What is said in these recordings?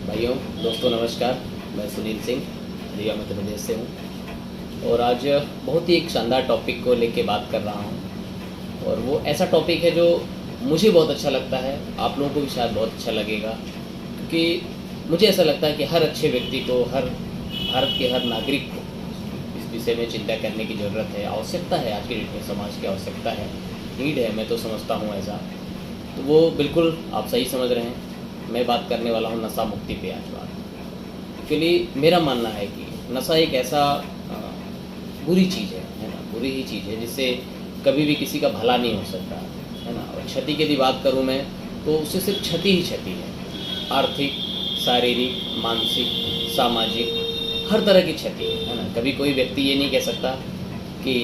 भाइयों दोस्तों नमस्कार। मैं सुनील सिंह रीवा मध्य प्रदेश से हूँ और आज बहुत ही एक शानदार टॉपिक को लेके बात कर रहा हूँ। और वो ऐसा टॉपिक है जो मुझे बहुत अच्छा लगता है, आप लोगों को भी शायद बहुत अच्छा लगेगा, क्योंकि मुझे ऐसा लगता है कि हर अच्छे व्यक्ति को, हर भारत के हर नागरिक को इस विषय में चिंता करने की ज़रूरत है, आवश्यकता है। आज के डेट में समाज की आवश्यकता है, नीड है, मैं तो समझता हूँ ऐसा। तो वो बिल्कुल आप सही समझ रहे हैं। मैं बात करने वाला हूँ नशा मुक्ति पे आज बात। एक्चुअली मेरा मानना है कि नशा एक ऐसा बुरी चीज़ है ना, बुरी ही चीज़ है जिससे कभी भी किसी का भला नहीं हो सकता, है ना। और क्षति की यदि बात करूँ मैं तो उससे सिर्फ क्षति ही क्षति है। आर्थिक, शारीरिक, मानसिक, सामाजिक, हर तरह की क्षति है ना। कभी कोई व्यक्ति ये नहीं कह सकता कि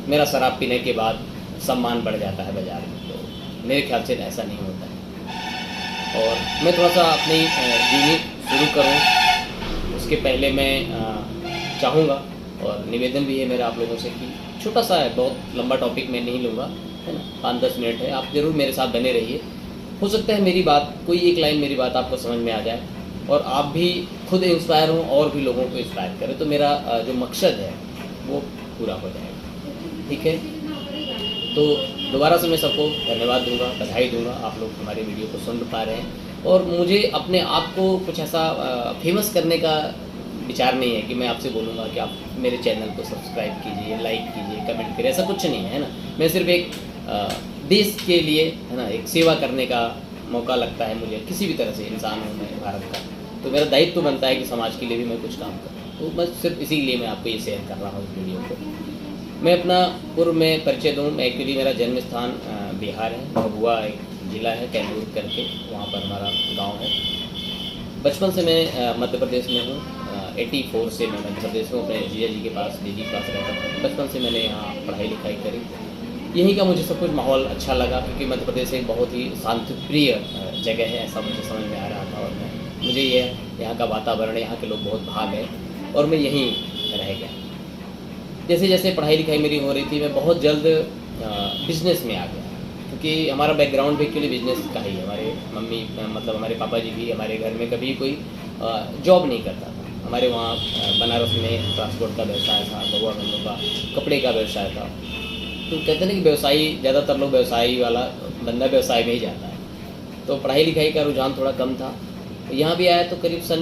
मेरा शराब पीने के बाद सम्मान बढ़ जाता है बाज़ार में, तो मेरे ख्याल से ऐसा नहीं होता है। और मैं थोड़ा सा अपनी जीवनी शुरू करूं उसके पहले मैं चाहूँगा और निवेदन भी है मेरा आप लोगों से कि छोटा सा है, बहुत लंबा टॉपिक मैं नहीं लूँगा, है ना। 5-10 मिनट है, आप ज़रूर मेरे साथ बने रहिए। हो सकता है मेरी बात, कोई एक लाइन मेरी बात आपको समझ में आ जाए और आप भी खुद इंस्पायर हों और भी लोगों को इंस्पायर करें, तो मेरा जो मकसद है वो पूरा हो जाएगा। ठीक है, तो दोबारा से मैं सबको धन्यवाद दूंगा, बधाई दूंगा। आप लोग हमारे वीडियो को सुन पा रहे हैं और मुझे अपने आप को कुछ ऐसा फेमस करने का विचार नहीं है कि मैं आपसे बोलूँगा कि आप मेरे चैनल को सब्सक्राइब कीजिए, लाइक कीजिए, कमेंट करिए, ऐसा कुछ नहीं है ना। मैं सिर्फ एक देश के लिए, है ना, एक सेवा करने का मौका लगता है मुझे। किसी भी तरह से इंसान हूँ मैं भारत का, तो मेरा दायित्व तो बनता है कि समाज के लिए भी मैं कुछ काम करूँ। तो बस सिर्फ इसीलिए मैं आपको ये शेयर कर रहा हूँ इस वीडियो को। मैं अपना पूर्व में परिचय दूँ। एक्चुअली मेरा जन्म स्थान बिहार है, भभुआ एक ज़िला है, कैमूर करके, वहाँ पर हमारा गांव है। बचपन से मैं मध्य प्रदेश में हूँ। 84 से मैं मध्य प्रदेश में अपने जीजा जी के पास, दीदी के पास रहता था। बचपन से मैंने यहाँ पढ़ाई लिखाई करी। यहीं का मुझे सब कुछ माहौल अच्छा लगा, क्योंकि मध्य प्रदेश एक बहुत ही शांतिप्रिय जगह है, ऐसा मुझे समझ में आ रहा था। और मुझे ये यहाँ का वातावरण, यहाँ के लोग बहुत भाग है और मैं यहीं रह गया। जैसे जैसे पढ़ाई लिखाई मेरी हो रही थी, मैं बहुत जल्द बिज़नेस में आ गया, क्योंकि हमारा बैकग्राउंड भी एक्चुअली बिज़नेस का ही है। हमारे मम्मी, मतलब हमारे पापा जी भी हमारे घर में कभी कोई जॉब नहीं करता था। हमारे वहाँ बनारस में ट्रांसपोर्ट का व्यवसाय था, बउआ गन्नों का कपड़े का व्यवसाय था। तो कहते हैं ना कि व्यवसायी, ज़्यादातर लोग व्यवसायी वाला बंदा व्यवसाय में ही जाता है। तो पढ़ाई लिखाई का रुझान थोड़ा कम था। यहाँ भी आया तो करीब सन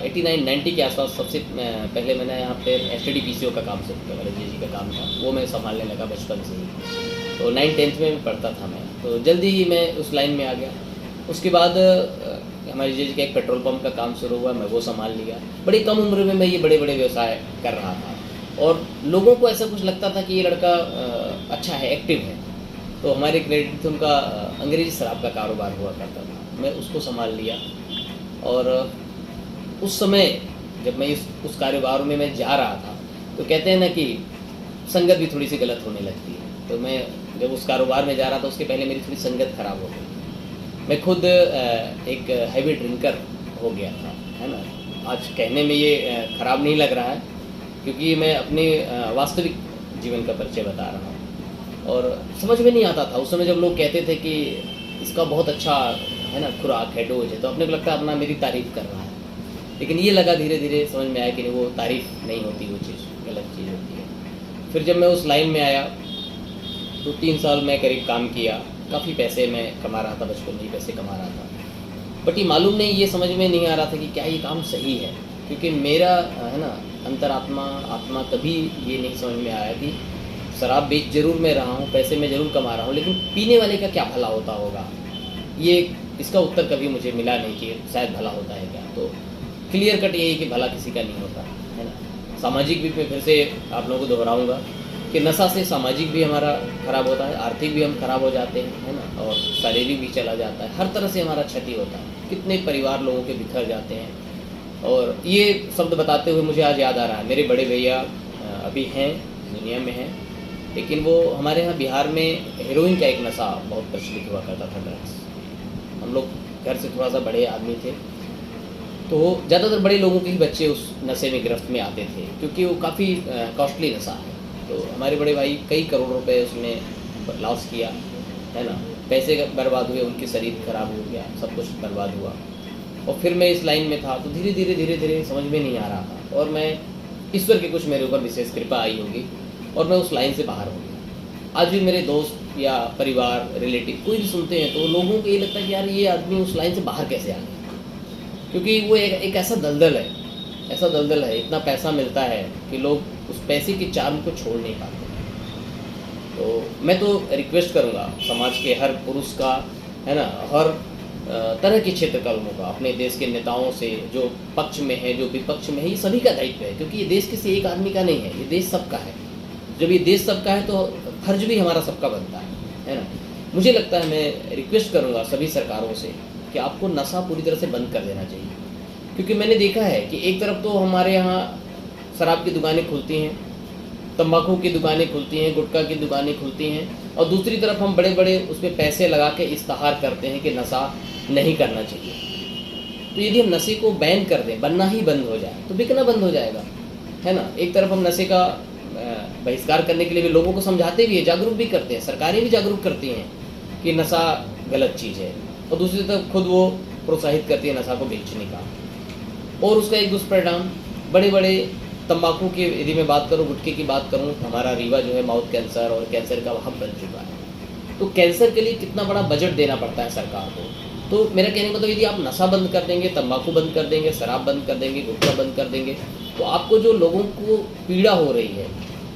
89-90 के आसपास सबसे पहले मैंने यहाँ पे STD PCO का काम शुरू किया। मेरे जीजी का काम था, वो मैं संभालने लगा बचपन से ही। तो 9th-10th में पढ़ता था मैं, तो जल्दी ही मैं उस लाइन में आ गया। उसके बाद हमारे जीजी का एक पेट्रोल पंप का काम शुरू हुआ, मैं वो संभाल लिया। बड़ी कम उम्र में मैं ये बड़े बड़े व्यवसाय कर रहा था और लोगों को ऐसा कुछ लगता था कि ये लड़का अच्छा है, एक्टिव है। तो हमारे क्रेडिट थे, उनका अंग्रेज़ी शराब का कारोबार हुआ करता था, मैं उसको संभाल लिया। और उस समय जब मैं उस कारोबार में मैं जा रहा था, तो कहते हैं ना कि संगत भी थोड़ी सी गलत होने लगती है। तो मैं जब उस कारोबार में जा रहा था, उसके पहले मेरी थोड़ी संगत खराब हो गई। मैं खुद एक हैवी ड्रिंकर हो गया था, है ना। आज कहने में ये ख़राब नहीं लग रहा है, क्योंकि मैं अपने वास्तविक जीवन का परिचय बता रहा हूँ। और समझ में नहीं आता था उस समय, जब लोग कहते थे कि इसका बहुत अच्छा, है ना, खुराक है, डोज है, तो अपने को लगता है अपना मेरी तारीफ़ कर रहा है। लेकिन ये लगा धीरे धीरे समझ में आया कि नहीं, वो तारीफ़ नहीं होती, वो चीज़ गलत चीज़ होती है। फिर जब मैं उस लाइन में आया तो 3 साल मैं करीब काम किया। काफ़ी पैसे मैं कमा रहा था, बचपन में ही पैसे कमा रहा था। बट ये मालूम नहीं, ये समझ में नहीं आ रहा था कि क्या ये काम सही है, क्योंकि मेरा, है ना, अंतरात्मा, आत्मा कभी ये नहीं समझ में आया कि शराब बेच जरूर मैं रहा हूँ, पैसे मैं ज़रूर कमा रहा हूँ, लेकिन पीने वाले का क्या भला होता होगा, ये इसका उत्तर कभी मुझे मिला नहीं कि शायद भला होता है क्या। तो क्लियर कट यही कि भला किसी का नहीं होता, है ना। सामाजिक भी मैं फिर से आप लोगों को दोहराऊंगा कि नशा से सामाजिक भी हमारा ख़राब होता है, आर्थिक भी हम खराब हो जाते हैं, है ना, और शारीरिक भी चला जाता है। हर तरह से हमारा क्षति होता है, कितने परिवार लोगों के बिखर जाते हैं। और ये शब्द बताते हुए मुझे आज याद आ रहा है, मेरे बड़े भैया अभी हैं, दुनिया में हैं, लेकिन वो हमारे यहाँ बिहार में हेरोइन का एक नशा बहुत प्रचलित हुआ करता था, ड्रग्स। हम लोग घर से थोड़ा सा बड़े आदमी थे, तो ज़्यादातर बड़े लोगों के ही बच्चे उस नशे में गिरफ्त में आते थे, क्योंकि वो काफ़ी कॉस्टली नशा है। तो हमारे बड़े भाई कई करोड़ रुपए उसमें लॉस किया, है ना, पैसे बर्बाद हुए, उनके शरीर खराब हो गया, सब कुछ बर्बाद हुआ। और फिर मैं इस लाइन में था, तो धीरे धीरे समझ में नहीं आ रहा था, और मैं ईश्वर की कुछ मेरे ऊपर विशेष कृपा आई होगी और मैं उस लाइन से बाहर हो गया। आज भी मेरे दोस्त या परिवार, रिलेटिव कोई भी सुनते हैं तो लोगों को ये लगता है कि यार ये आदमी उस लाइन से बाहर कैसे आ गया, क्योंकि वो एक ऐसा दलदल है, इतना पैसा मिलता है कि लोग उस पैसे के चार्म को छोड़ नहीं पाते। तो मैं तो रिक्वेस्ट करूँगा समाज के हर पुरुष का, है ना, हर तरह के क्षेत्र का लोगों का, अपने देश के नेताओं से, जो पक्ष में है, जो विपक्ष में है, ये सभी का दायित्व है, क्योंकि ये देश किसी एक आदमी का नहीं है, ये देश सबका है। जब ये देश सबका है तो फर्ज भी हमारा सबका बनता है ना। मुझे लगता है, मैं रिक्वेस्ट करूँगा सभी सरकारों से कि आपको नशा पूरी तरह से बंद कर देना चाहिए, क्योंकि मैंने देखा है कि एक तरफ तो हमारे यहाँ शराब की दुकानें खुलती हैं, तंबाकू की दुकानें खुलती हैं, गुटखा की दुकानें खुलती हैं, और दूसरी तरफ हम बड़े बड़े उसमें पैसे लगा के इश्तहार करते हैं कि नशा नहीं करना चाहिए। तो यदि हम नशे को बैन कर दें, बनना ही बंद हो जाए, तो बिकना बंद हो जाएगा, है ना। एक तरफ हम नशे का बहिष्कार करने के लिए भी लोगों को समझाते भी हैं, जागरूक भी करते हैं, सरकारें भी जागरूक करती हैं कि नशा गलत चीज़ है, और दूसरी तरफ खुद वो प्रोत्साहित करती है नशा को बेचने का। और उसका एक दुष्परिणाम, बड़े बड़े तंबाकू की यदि मैं बात करूँ, गुटखे की बात करूँ, हमारा रीवा जो है माउथ कैंसर और कैंसर का हब बन चुका है। तो कैंसर के लिए कितना बड़ा बजट देना पड़ता है सरकार को। तो मेरा कहने का मतलब, यदि आप नशा बंद कर देंगे, तंबाकू बंद कर देंगे, शराब बंद कर देंगे, गुटखा बंद कर देंगे, तो आपको जो लोगों को पीड़ा हो रही है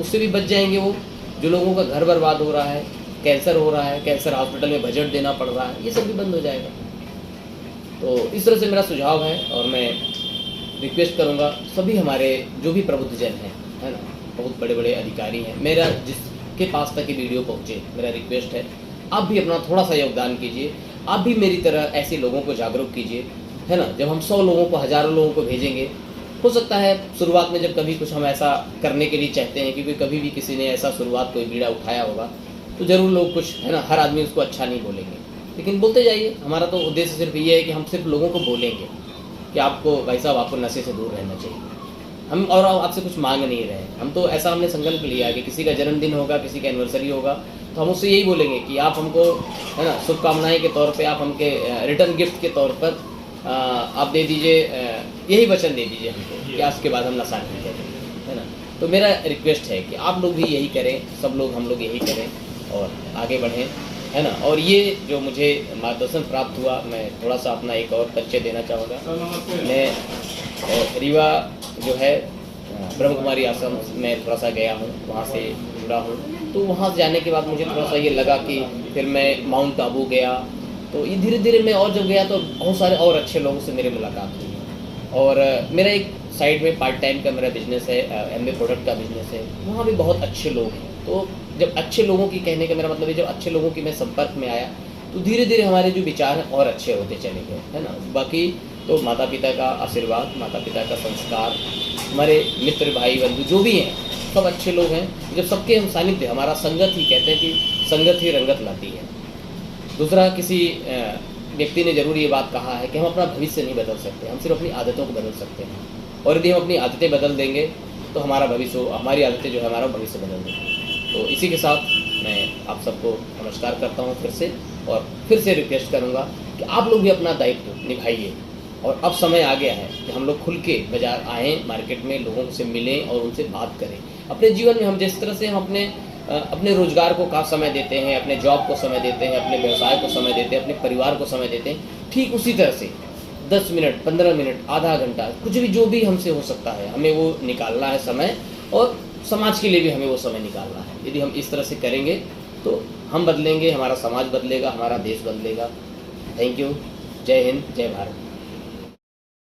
उससे भी बच जाएंगे। वो जो लोगों का घर बर्बाद हो रहा है, कैंसर हो रहा है, कैंसर हॉस्पिटल में बजट देना पड़ रहा है, ये सब भी बंद हो जाएगा। तो इस तरह से मेरा सुझाव है, और मैं रिक्वेस्ट करूँगा सभी हमारे जो भी प्रबुद्धजन हैं, है ना, बहुत बड़े बड़े अधिकारी हैं, मेरा जिसके पास तक ये वीडियो पहुँचे, मेरा रिक्वेस्ट है आप भी अपना थोड़ा सा योगदान कीजिए, आप भी मेरी तरह ऐसे लोगों को जागरूक कीजिए, है ना। जब हम 100 लोगों को, हज़ारों लोगों को भेजेंगे, हो सकता है शुरुआत में जब कभी कुछ हम ऐसा करने के लिए चाहते हैं, क्योंकि कभी भी किसी ने ऐसा शुरुआत कोई बीड़ा उठाया होगा, तो ज़रूर लोग कुछ, है ना, हर आदमी उसको अच्छा नहीं बोलेंगे, लेकिन बोलते जाइए। हमारा तो उद्देश्य सिर्फ ये है कि हम सिर्फ लोगों को बोलेंगे कि आपको, भाई साहब, आपको नशे से दूर रहना चाहिए। हम और आपसे कुछ मांग नहीं रहे, हम तो ऐसा हमने संकल्प लिया है कि किसी का जन्मदिन होगा, किसी का एनिवर्सरी होगा, तो हम उससे यही बोलेंगे कि आप हमको, है ना, शुभकामनाएं के तौर पे, आप हमके रिटर्न गिफ्ट के तौर पर आप दे दीजिए, यही वचन दे दीजिए हमको कि आज के बाद हम नशा नहीं करेंगे, है ना। तो मेरा रिक्वेस्ट है कि आप लोग भी यही करें, सब लोग, हम लोग यही करें और आगे बढ़ें, है ना। और ये जो मुझे मार्गदर्शन प्राप्त हुआ, मैं थोड़ा सा अपना एक और परिचय देना चाहूँगा। मैं रीवा जो है ब्रह्म कुमारी आश्रम में थोड़ा सा गया हूँ, वहाँ से जुड़ा हूँ। तो वहाँ जाने के बाद मुझे थोड़ा सा ये लगा कि फिर मैं माउंट आबू गया, तो ये धीरे धीरे मैं, और जब गया तो बहुत सारे और अच्छे लोगों से मेरी मुलाकात हुई। और मेरा एक साइड में पार्ट टाइम का मेरा बिजनेस है, एमवे प्रोडक्ट का बिजनेस है, वहाँ भी बहुत अच्छे लोग हैं। तो जब अच्छे लोगों की, कहने का मेरा मतलब है, जब अच्छे लोगों की मैं संपर्क में आया, तो धीरे धीरे हमारे जो विचार हैं और अच्छे होते चले गए, है ना। बाकी तो माता पिता का आशीर्वाद, माता पिता का संस्कार, हमारे मित्र भाई बंधु जो भी हैं, सब अच्छे लोग हैं। जब सबके हम सानिध्य, हमारा संगत ही, कहते हैं कि संगत ही रंगत लाती है। दूसरा, किसी व्यक्ति ने जरूर ये बात कहा है कि हम अपना भविष्य नहीं बदल सकते, हम सिर्फ अपनी आदतों को बदल सकते हैं, और यदि हम अपनी आदतें बदल देंगे तो हमारा भविष्य, हमारी आदतें जो है हमारा भविष्य बदल देंगे। तो इसी के साथ मैं आप सबको नमस्कार करता हूँ फिर से, और फिर से रिक्वेस्ट करूँगा कि आप लोग भी अपना दायित्व निभाइए। और अब समय आ गया है कि हम लोग खुल के बाजार आएँ, मार्केट में लोगों से मिलें और उनसे बात करें। अपने जीवन में हम जिस तरह से हम अपने रोजगार को का समय देते हैं, अपने जॉब को समय देते हैं, अपने व्यवसाय को समय देते हैं, अपने परिवार को समय देते हैं, ठीक उसी तरह से 10 मिनट, 15 मिनट, आधा घंटा, कुछ भी जो भी हमसे हो सकता है, हमें वो निकालना है समय, और समाज के लिए भी हमें वो समय निकालना है। यदि हम इस तरह से करेंगे तो हम बदलेंगे, हमारा समाज बदलेगा, हमारा देश बदलेगा। Thank you. जय हिंद, जय भारत।